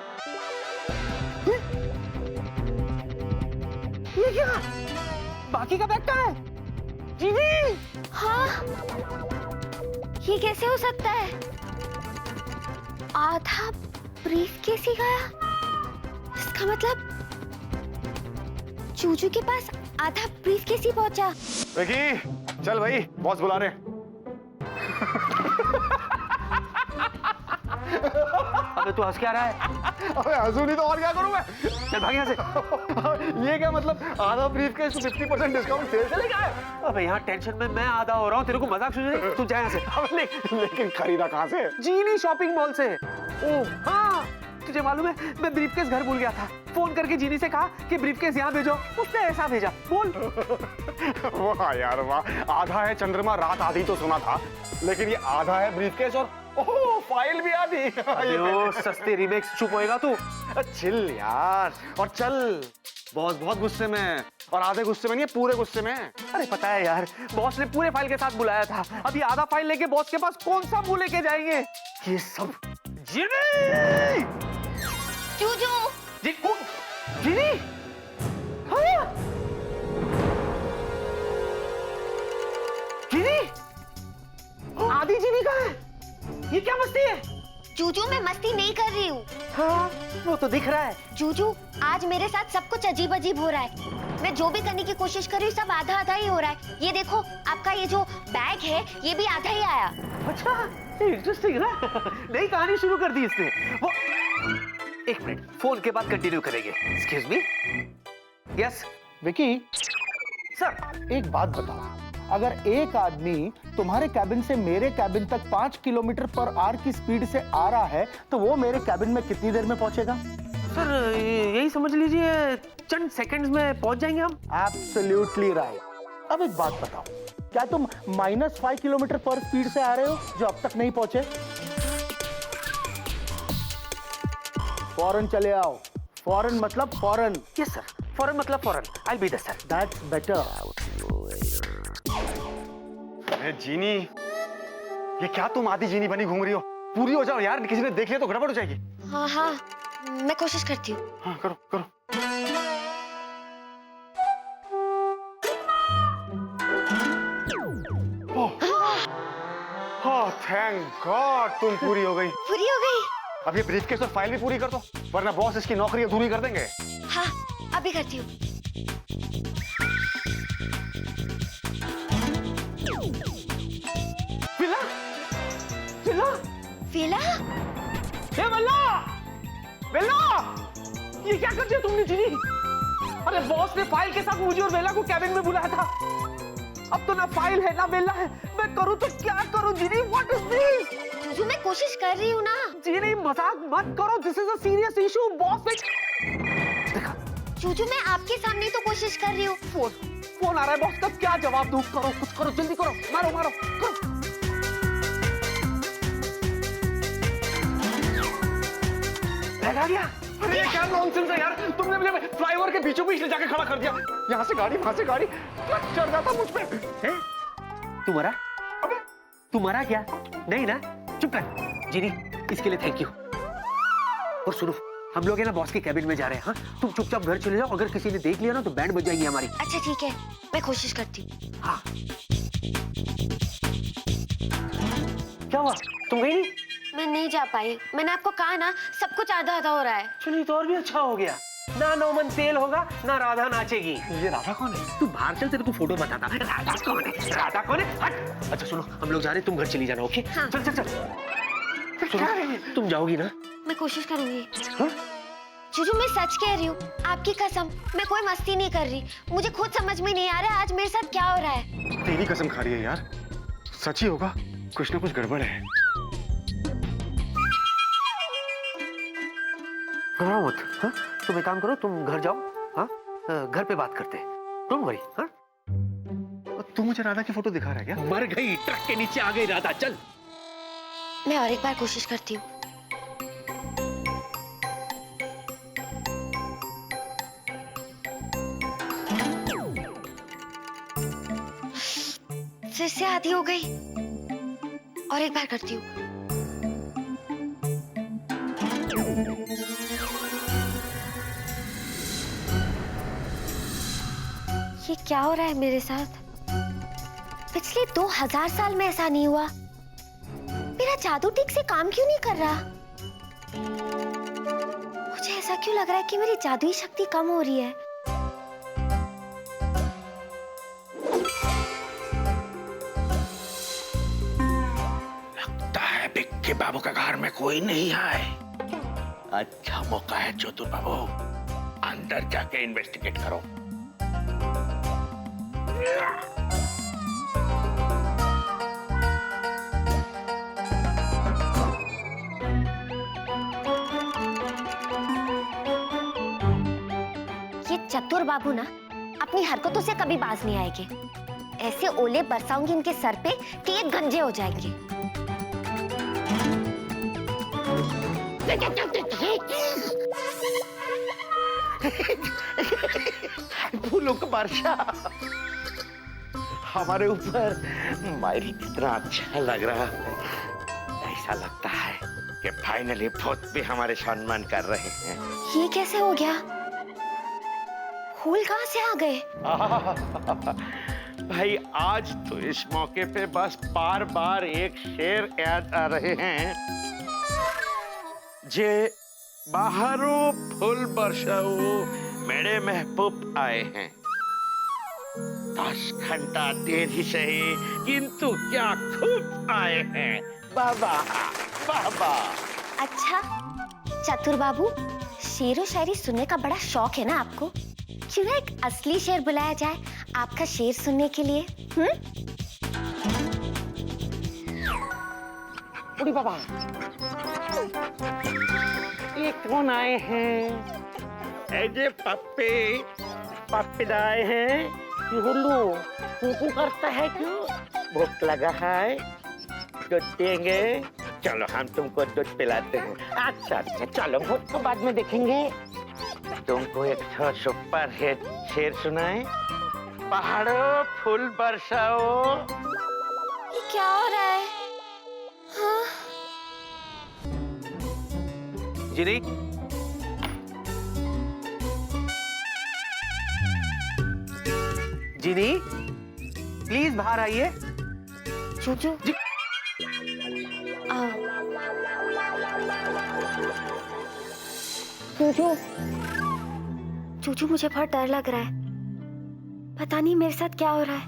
ये क्या? बाकी का बैग कहाँ है? जीनी! हाँ, ये कैसे हो सकता है? आधा ब्रीफकेस ही गया। इसका मतलब जूजू के पास आधा ब्रीफकेस ही पहुंचा। विकी, चल भाई, बॉस बुला रहे हैं। अबे तू हंस क्या रहा है? अबे हंसू नहीं तो और क्या करूं मैं? चल भाग यहाँ से। ये क्या मतलब? आधा ब्रीफकेस 50% डिस्काउंट सेल चलेगा? अबे यहाँ टेंशन में मैं आधा हो रहा हूँ, तेरे को मजाक सुन रही? तू जा यहाँ से। अब लेकिन खरीदा कहाँ से? जीनी शॉपिंग मॉल से। ओह हाँ, तुझे मालूम है मैं ब्रीफकेस घर भूल गया था। फोन करके जीनी से कहा कि ब्रीफकेस यहाँ भेजो, उसने ऐसा भेजा। बोल। वाह यार वाह, आधा है चंद्रमा रात आधी तो सुना था, लेकिन ये आधा है ब्रीफकेस और ओह फाइल भी आ दी। अयो सस्ते रीमेक्स, चुप होएगा तू? चिल यार, और चल। बॉस बहुत गुस्से में है, और आधे गुस्से में नहीं है, पूरे गुस्से में है। अरे पता है यार, बॉस ने पूरे फाइल के साथ बुलाया था। अभी आधा फाइल लेके बॉस के पास कौन सा मुंह लेके जाएंगे? ये सब जिनी! चूजू जिनी? हाँ? जिनी? आधी जिनी कहाँ है? ये क्या मस्ती है? चूजू मैं मस्ती नहीं कर रही हूँ। हाँ, वो तो दिख रहा है। चूजू आज मेरे साथ सब कुछ अजीब अजीब हो रहा है। मैं जो भी करने की कोशिश कर रही हूँ सब आधा आधा ही हो रहा है। ये देखो आपका ये जो बैग है ये भी आधा ही आया। अच्छा, इंटरेस्टिंग ना? नई कहानी शुरू कर दी इसने। वो एक मिनट, फोन के बाद कंटिन्यू करेंगे। Excuse me. Yes Vicky, sir. एक बात बताओ, अगर एक आदमी तुम्हारे कैबिन से मेरे कैबिन तक 5 किलोमीटर पर आवर की स्पीड से आ रहा है तो वो मेरे कैबिन में कितनी देर में पहुंचेगा? सर यही समझ लीजिए चंद सेकंड्स में पहुंच जाएंगे हम। Absolutely right. अब एक बात बताओ, क्या तुम -5 किलोमीटर पर स्पीड से आ रहे हो जो अब तक नहीं पहुंचे? फौरन चले आओ। फौरन मतलब फौरन। यस सर, फौरन मतलब फौरन। I be the sir. That's better. अरे जीनी, ये क्या तुम आधी जीनी बनी घूम रही हो? पूरी हो जाओ यार, किसी ने देख लिया तो गड़बड़ हो जाएगी। हाँ हाँ मैं कोशिश करती हूँ। हाँ करो करो। ओह थैंक गॉड, तुम पूरी हो गई। पूरी हो गई? अब ये ब्रीफकेस और फाइल भी पूरी कर दो, वरना बॉस इसकी नौकरी अधूरी कर देंगे। हाँ अभी करती हूँ। विला? विला? विला? ए विला! विला! ये क्या कर दिया तुमने जीनी? अरे बॉस ने फाइल के साथ मुझे और वेला को कैबिन में बुलाया था। अब तो ना फाइल है ना वेला है, मैं करूं तो क्या करूं जीनी? What is this? जो मैं कोशिश कर रही हूँ ना। जीनी मजाक मत करो, this is a serious issue. Boss ने देखा। चूचू मैं आपके सामने तो कोशिश कर रही हूँ। फोन आ रहा है बॉस का, क्या जवाब दूं? करो कुछ करो, जल्दी करो, मारो मारो करो। बैग आ गया। अरे ये क्या नॉनसेंस है यार, तुमने मुझे फ्लाईओवर के बीचों बीच ले जाके खड़ा कर दिया। यहाँ से गाड़ी वहां से गाड़ी, चढ़ जाता मुझ पे। तुम्हारा? अबे तुम्हारा क्या? नहीं ना? चुप कर जीनी, इसके लिए थैंक यू। और सुनो, हम लोग है ना बॉस के कैबिन में जा रहे हैं। हाँ तुम चुपचाप घर चले जाओ, अगर किसी ने देख लिया ना तो बैंड बज जाएगी हमारी। अच्छा ठीक है, मैं कोशिश करती हूँ। हाँ। क्या हुआ, तुम गई नहीं? मैं नहीं जा पाई। मैंने आपको कहा ना सब कुछ आधा आधा हो रहा है। चलिए तो और भी अच्छा हो गया। ना नौमन तेल होगा ना राधा नाचेगी। ये राधा कौन है? तू बाहर चल, तेरे को फोटो बताता। राधा कौन है? राधा कौन है? हट। अच्छा सुनो, हम लोग जा रहे हैं, तुम घर चली जाना। ओके हाँ। चल चल चल। सुनो, तुम जाओगी ना? मैं कोशिश करूंगी। हाँ? चूचू मैं सच कह रही हूँ, आपकी कसम, मैं कोई मस्ती नहीं कर रही। मुझे खुद समझ में नहीं आ रहा आज मेरे साथ क्या हो रहा है। तेरी कसम खा रही है यार, सच ही होगा, कुछ ना कुछ गड़बड़ है। घबराओ मत। हाँ? तुम एक काम करो, तुम घर जाओ। हाँ घर पे बात करते हैं, डोंट वरी। हाँ तू मुझे राधा की फोटो दिखा रहा है क्या? मर गई, ट्रक के नीचे आ गई राधा। चल मैं और एक बार कोशिश करती हूँ। फिर से आधी हो गई, और एक बार करती हूँ। ये क्या हो रहा है मेरे साथ? पिछले 2000 साल में ऐसा नहीं हुआ। मेरा जादू ठीक से काम क्यों नहीं कर रहा? मुझे ऐसा क्यों लग रहा है कि मेरी जादुई शक्ति कम हो रही है? लगता है बिक्की बाबू के घर में कोई नहीं है। अच्छा मौका है चतुर बाबू, अंदर जाके इन्वेस्टिगेट करो। ये चतुर बाबू ना अपनी हरकतों से कभी बाज नहीं आएंगे। ऐसे ओले बरसाऊंगी इनके सर पे कि ये गंजे हो जाएंगे। फूलों का वर्षा हमारे ऊपर मायरी कितना अच्छा लग रहा है। ऐसा लगता है कि फाइनली भूत भी हमारे सम्मान कर रहे हैं। ये कैसे हो गया? फूल कहाँ से आ गए? भाई आज तो इस मौके पे बस बार बार एक शेर याद आ रहे हैं, जे बाहरों फूल बरसाओ मेरे महबूब आए हैं। 10 घंटा देर ही सही किंतु क्या खूब आए हैं। बाबा बाबा। अच्छा चतुर बाबू, शेर व शायरी सुनने का बड़ा शौक है ना आपको? क्यों ना एक असली शेर बुलाया जाए आपका शेर सुनने के लिए? उड़ी बाबा, ये कौन आए हैं? ऐजे पप्पे पप्पे आए हैं। हुल्लू कुकू करता है क्यों? भूख लगा है, दूध देंगे? चलो हम तुमको दूध पिलाते हैं। अच्छा अच्छा चलो, भूख को बाद में देखेंगे। तुमको एक सुपर हिट शेर सुनाए। पहाड़ों फूल बरसाओ। ये क्या हो रहा है? हाँ? जिनी, जिनी, प्लीज बाहर आइए। चूचू आओ। चूचू चूचू, मुझे बहुत डर लग रहा है। पता नहीं मेरे साथ क्या हो रहा है।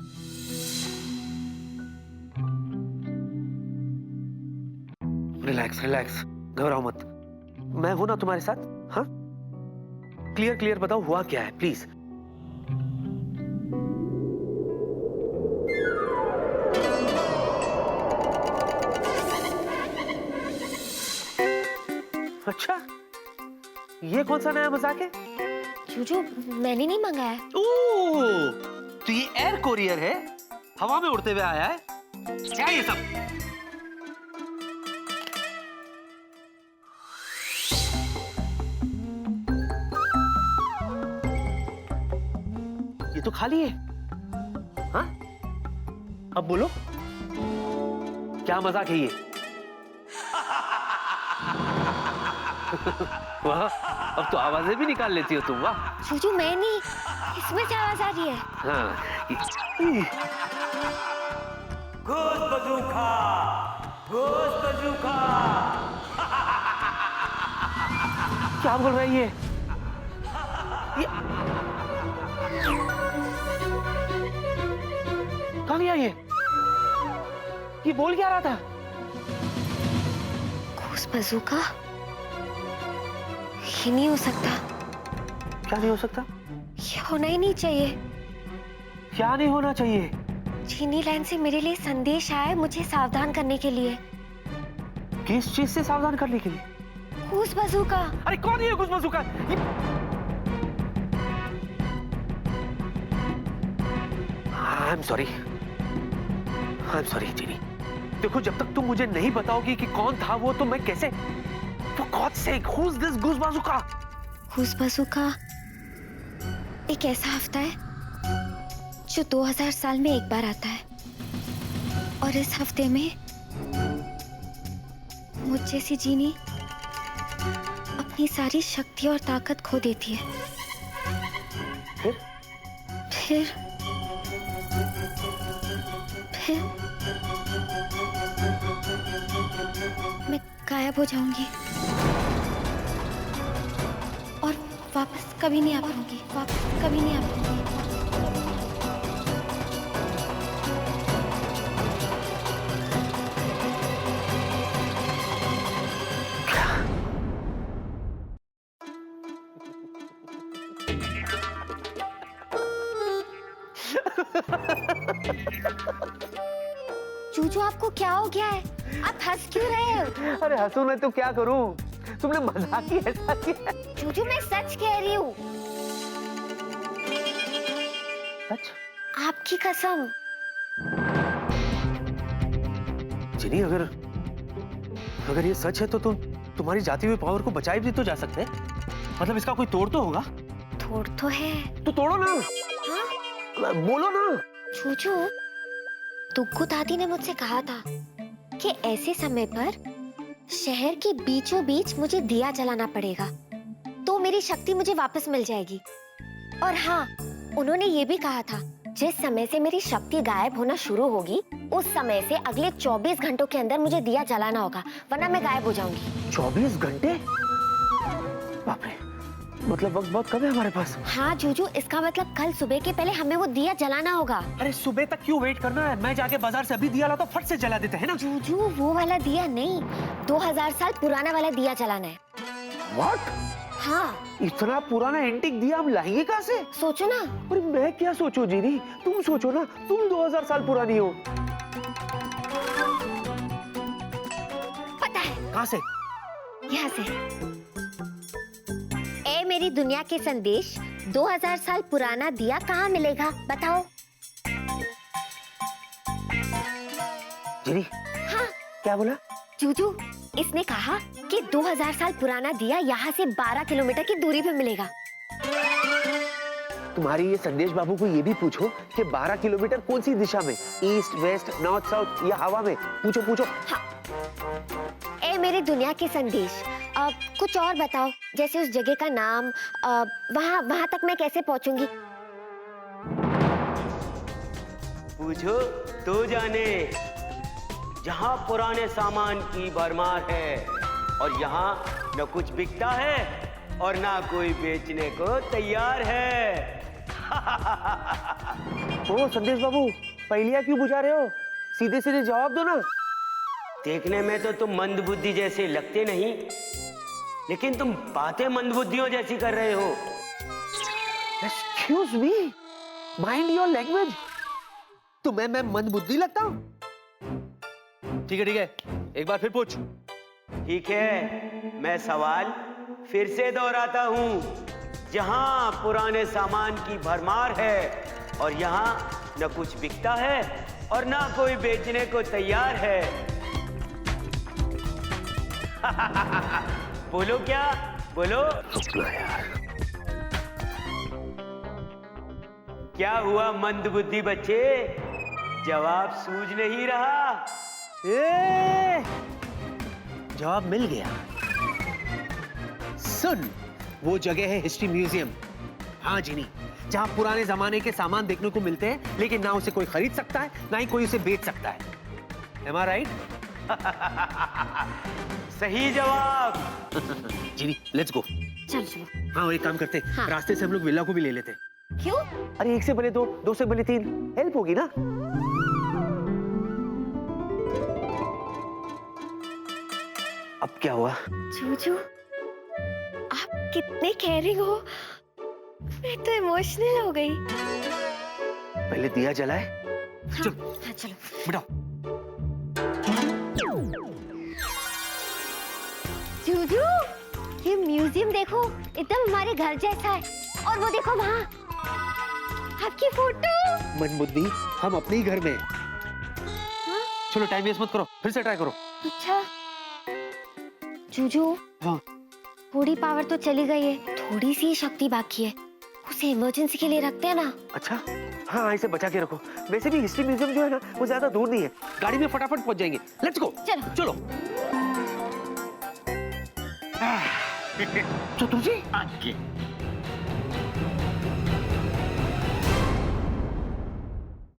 रिलैक्स रिलैक्स, घबराओ मत। मैं हूं ना तुम्हारे साथ। हाँ, क्लियर क्लियर बताओ हुआ क्या है प्लीज। अच्छा, ये कौन सा नया मजाक है? चूचू मैंने नहीं मंगाया। ओह, तो ये एयर कोरियर है, हवा में उड़ते हुए आया है। क्या ये सब? ये तो खाली है। हाँ, अब बोलो क्या मजाक है ये? वाह, अब तो आवाजें भी निकाल लेती हो तुम। वाह। चूचू मैं नहीं, इसमें से आवाज आ रही है। हाँ, गोश्त बजूका, गोश्त बजूका। क्या बोल रहा है ये? कहाँ गया ये? ये बोल क्या रहा था? गोश्त बजूका? ये नहीं हो सकता। क्या नहीं हो सकता? ये होना ही नहीं चाहिए। क्या नहीं होना चाहिए? चीनी लाइन से मेरे लिए संदेश आया है, मुझे सावधान करने के लिए। किस चीज से सावधान करने के लिए? गोश्त बजूका। अरे कौन है ये गोश्त बजूका? आई एम सॉरी, चीनी। देखो, जब तक तुम मुझे नहीं बताओगी कि कौन था वो, तो मैं कैसे? For God's sake, who's this गोश्त बजूका? गोश्त बजूका एक ऐसा हफ्ता है जो 2000 साल में एक बार आता है, और इस हफ्ते में मुझ जैसी जीनी अपनी सारी शक्ति और ताकत खो देती है। फिर मैं गायब हो जाऊंगी और वापस कभी नहीं आ पाऊंगी। चूचू आपको क्या हो गया है? आप हंस क्यों रहे हो? अरे हंसू मैं तो क्या करूं? तुमने मजाक ही ऐसा किया। चूचू मैं सच कह रही हूँ। सच? आपकी कसम। जिनी, अगर ये सच है तो तुम तुम्हारी जाती हुई पावर को बचाए भी तो जा सकते हैं। मतलब इसका कोई तोड़ तो होगा। थोड़ तो है। तो तोड़ो ना। हाँ? बोलो ना। चूचू, तुक्कू दादी ने मुझसे कहा था कि ऐसे समय पर शहर के बीचों बीच मुझे दिया जलाना पड़ेगा, तो मेरी शक्ति मुझे वापस मिल जाएगी। और हाँ, उन्होंने ये भी कहा था जिस समय से मेरी शक्ति गायब होना शुरू होगी, उस समय से अगले 24 घंटों के अंदर मुझे दिया जलाना होगा, वरना मैं गायब हो जाऊंगी। 24 घंटे? बाप रे, मतलब वक्त बहुत कम है हमारे पास। हाँ जूजू, इसका मतलब कल सुबह के पहले हमें वो दिया जलाना होगा। अरे सुबह तक क्यों वेट करना है? मैं जाके बाजार से अभी दिया लाता हूं, फट से जला देते हैं ना। जूजू, वो वाला दिया नहीं, 2000 साल पुराना वाला दिया जलाना है। What? हाँ। इतना पुराना एंटीक दिया हम लाएंगे कहाँ से? सोचो ना। अरे मैं क्या सोचूं जीनी? तुम सोचो ना, तुम 2000 साल पुरानी हो। पता है। कहाँ से? यहाँ से। ए मेरी दुनिया के संदेश, 2000 साल पुराना दिया कहाँ मिलेगा बताओ? जीनी। हाँ। क्या बोला? जूजू, इसने कहा कि 2000 साल पुराना दिया यहाँ से 12 किलोमीटर की दूरी पे मिलेगा। तुम्हारी ये संदेश बाबू को ये भी पूछो कि 12 किलोमीटर कौन सी दिशा में, ईस्ट, वेस्ट, नॉर्थ, साउथ या हवा में? पूछो पूछो। हाँ। ए मेरी दुनिया के संदेश, कुछ और बताओ, जैसे उस जगह का नाम, वहाँ तक मैं कैसे पहुँचूंगी? पूछो तो जाने। जहाँ पुराने सामान की भरमार है और यहाँ न कुछ बिकता है और ना कोई बेचने को तैयार है। ओ संदेश बाबू, पहेलियां क्यों बुझा रहे हो? सीधे सीधे जवाब दो ना। देखने में तो तुम मंदबुद्धि जैसे लगते नहीं, लेकिन तुम बातें मंदबुद्धियों जैसी कर रहे हो। Excuse me, mind your language। तुम्हें मैं मंदबुद्धि लगता हूँ? ठीक है, एक बार फिर पूछ। ठीक है, मैं सवाल फिर से दोहराता हूँ। जहाँ पुराने सामान की भरमार है और यहाँ न कुछ बिकता है और ना कोई बेचने को तैयार है। बोलो क्या? बोलो। यार। क्या हुआ मंदबुद्धि बच्चे? जवाब सूझ नहीं रहा? जवाब मिल गया। सुन, वो जगह है हिस्ट्री म्यूजियम। हाँ जीनी, जहाँ पुराने जमाने के सामान देखने को मिलते हैं, लेकिन ना उसे कोई खरीद सकता है, ना ही कोई उसे बेच सकता है। Am I right? सही जवाब। जीनी, लेट्स गो। चल चलो। हाँ, एक काम करते, हाँ। रास्ते से हम लोग विला को भी ले लेते। क्यों? अरे 1 से बने 2, 2 से बने 3, हेल्प होगी ना। अब क्या हुआ? जूजू, आप कितने केयरिंग हो, मैं तो इमोशनल हो गई। पहले दिया जलाए। हाँ, चलो। हाँ, चलो। बिठाओ। जूजू, ये म्यूजियम देखो, एकदम हमारे घर जैसा है। और वो देखो वहाँ, आपकी फोटो। मनबुद्धि, हम अपने ही घर में। हाँ? चलो टाइम वेस्ट मत करो, फिर से ट्राई करो। अच्छा। जूजू, हाँ। थोड़ी पावर तो चली गई है, थोड़ी सी शक्ति बाकी है, उसे इमरजेंसी के लिए रखते हैं ना। अच्छा, हाँ इसे बचा के रखो। वैसे भी हिस्ट्री म्यूजियम जो है ना, वो ज्यादा दूर नहीं है, गाड़ी में फटाफट पहुंच जाएंगे। Let's go. चलो चलो। तो तुझे आगे